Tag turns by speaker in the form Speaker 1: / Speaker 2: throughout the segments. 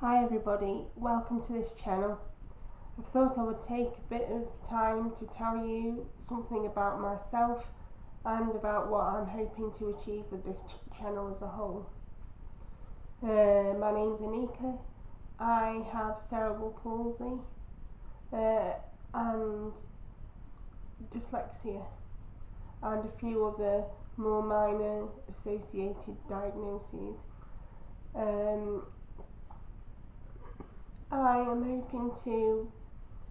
Speaker 1: Hi everybody, welcome to this channel. I thought I would take a bit of time to tell you something about myself and about what I'm hoping to achieve with this channel as a whole. My name's Anika. I have cerebral palsy and dyslexia and a few other more minor associated diagnoses. I am hoping to,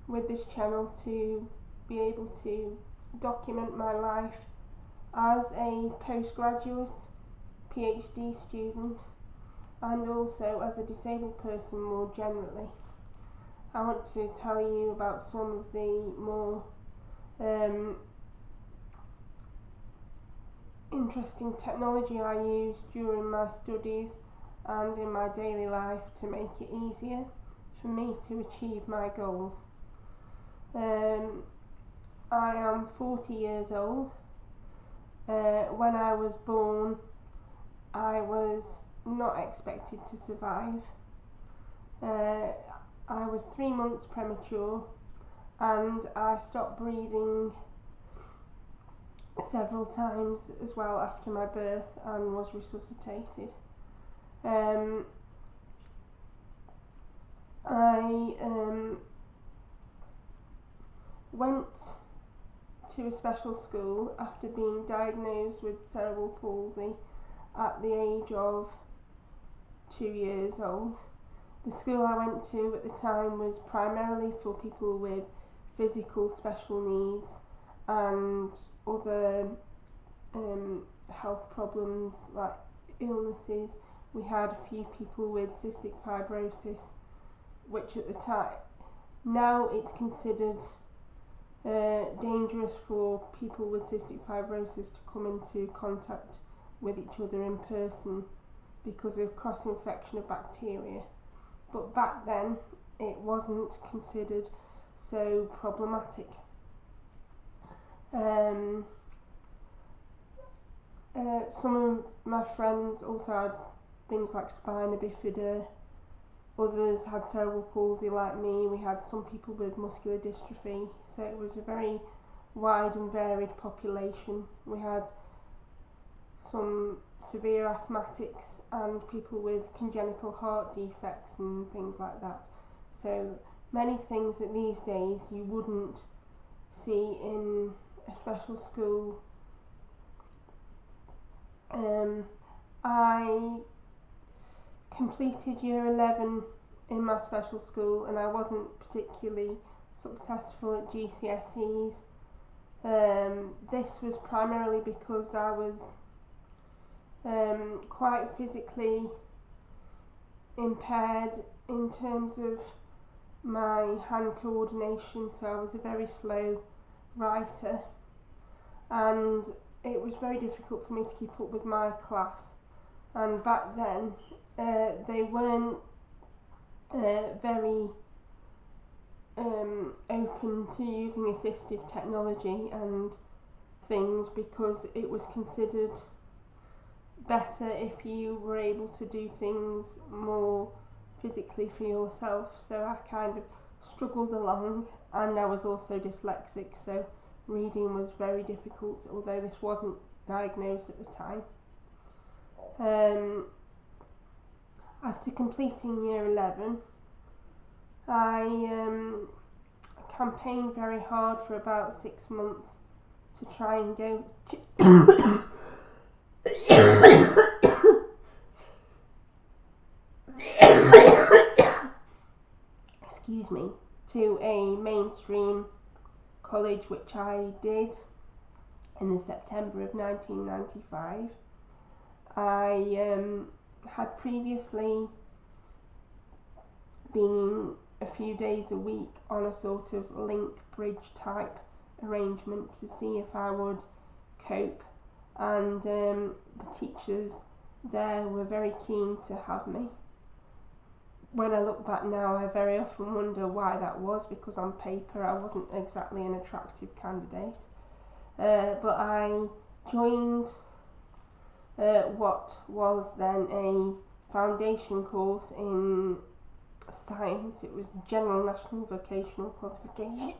Speaker 1: with this channel, to be able to document my life as a postgraduate PhD student and also as a disabled person more generally. I want to tell you about some of the more interesting technology I use during my studies and in my daily life to make it easier for me to achieve my goals. I am 40 years old. When I was born, I was not expected to survive. I was 3 months premature and I stopped breathing several times as well after my birth and was resuscitated. I went to a special school after being diagnosed with cerebral palsy at the age of 2 years old. The school I went to at the time was primarily for people with physical special needs and other health problems like illnesses. We had a few people with cystic fibrosis, which at the time, now it's considered dangerous for people with cystic fibrosis to come into contact with each other in person because of cross-infection of bacteria. But back then it wasn't considered so problematic. Some of my friends also had things like spina bifida, others had cerebral palsy like me, we had some people with muscular dystrophy, so it was a very wide and varied population. We had some severe asthmatics and people with congenital heart defects and things like that. So many things that these days you wouldn't see in a special school. I completed year 11 in my special school and I wasn't particularly successful at GCSEs. This was primarily because I was quite physically impaired in terms of my hand coordination, so I was a very slow writer and it was very difficult for me to keep up with my class. And back then they weren't very open to using assistive technology and things because it was considered better if you were able to do things more physically for yourself. So I kind of struggled along, and I was also dyslexic, so reading was very difficult, although this wasn't diagnosed at the time. After completing year 11, I campaigned very hard for about 6 months to try and go to excuse me, to a mainstream college, which I did in the September of 1995. I had previously been a few days a week on a sort of link bridge type arrangement to see if I would cope, and the teachers there were very keen to have me. When I look back now, I very often wonder why that was, because on paper I wasn't exactly an attractive candidate. But I joined what was then a foundation course in science. It was General National Vocational Qualification.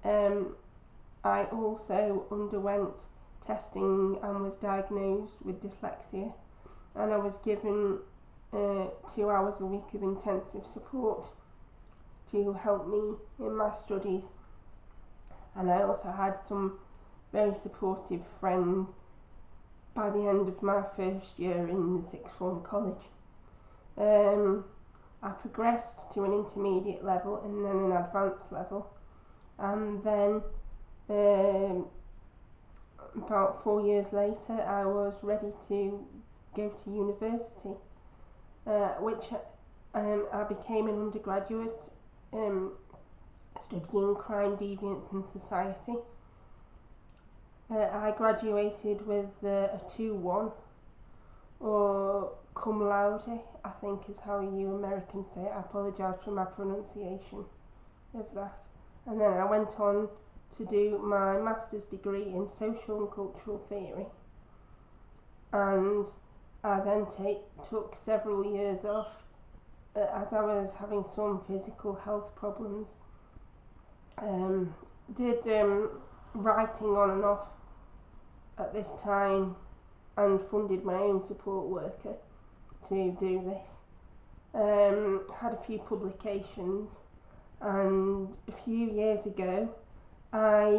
Speaker 1: And I also underwent testing and was diagnosed with dyslexia, and I was given 2 hours a week of intensive support to help me in my studies, and I also had some very supportive friends by the end of my first year in the sixth form college. I progressed to an intermediate level and then an advanced level, and then about 4 years later I was ready to go to university, which I became an undergraduate studying crime, deviance and society. I graduated with a 2-1, or cum laude, I think is how you Americans say it. I apologise for my pronunciation of that. And then I went on to do my master's degree in social and cultural theory, and I then took several years off as I was having some physical health problems. Did writing on and off at this time, and funded my own support worker to do this. Had a few publications, and a few years ago I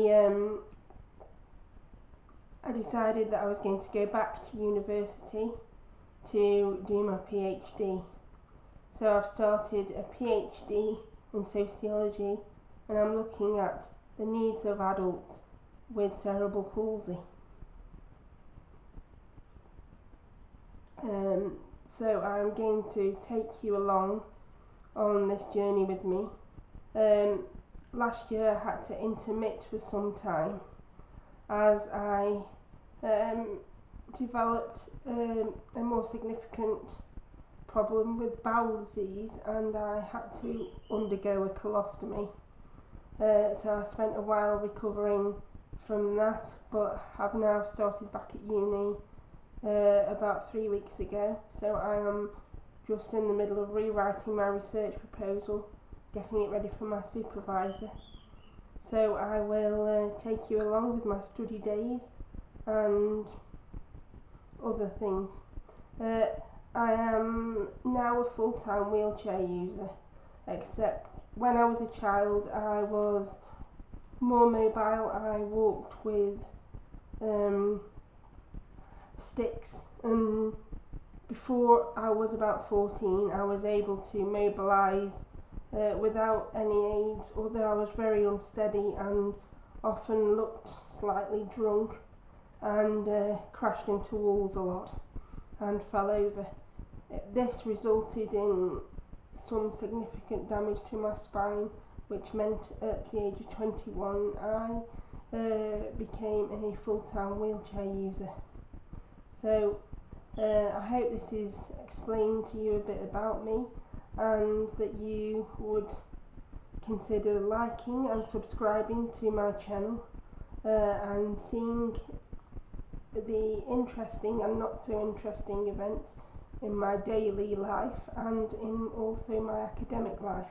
Speaker 1: decided that I was going to go back to university to do my PhD. So I've started a PhD in sociology, and I'm looking at the needs of adults with cerebral palsy. So I'm going to take you along on this journey with me. Last year I had to intermit for some time as I developed a more significant problem with bowel disease, and I had to undergo a colostomy. So I spent a while recovering from that, but have now started back at uni about 3 weeks ago. So I am just in the middle of rewriting my research proposal, getting it ready for my supervisor. So I will take you along with my study days and other things. I am now a full-time wheelchair user, except when I was a child I was more mobile. I walked with sticks, and before I was about 14 I was able to mobilise without any aids, although I was very unsteady and often looked slightly drunk, and crashed into walls a lot and fell over. This resulted in some significant damage to my spine, which meant at the age of 21 I became a full-time wheelchair user. So I hope this is explained to you a bit about me, and that you would consider liking and subscribing to my channel, and seeing the interesting and not so interesting events in my daily life and in also my academic life.